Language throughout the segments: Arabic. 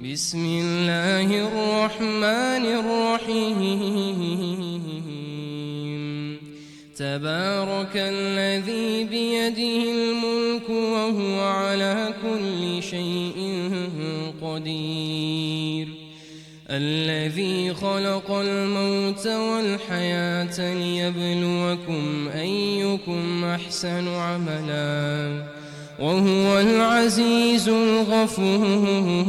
بسم الله الرحمن الرحيم. تبارك الذي بيده الملك وهو على كل شيء قدير. الذي خلق الموت والحياة ليبلوكم أيكم أحسن عملا وهو العزيز الغفور.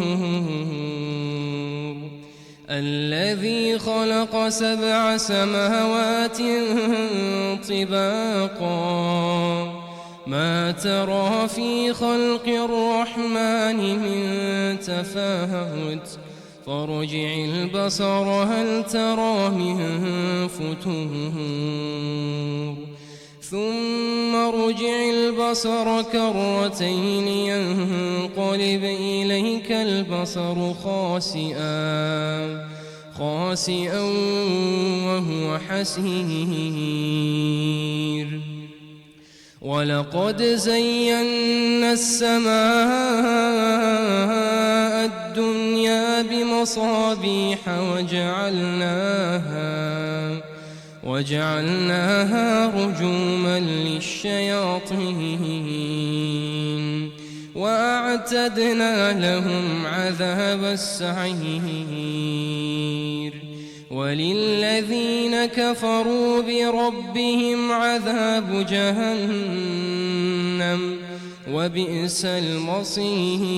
الذي خلق 7 سماوات طباقا ما ترى في خلق الرحمن من تفاوت فارجع البصر هل ترى من فتور ثم ارجع البصر كرتين ينقلب إليك البصر خاسئا وهو حسير. ولقد زينا السماء الدنيا بمصابيح وجعلناها رجوما للشياطين وأعتدنا لهم عذاب السعير. وللذين كفروا بربهم عذاب جهنم وبئس المصير.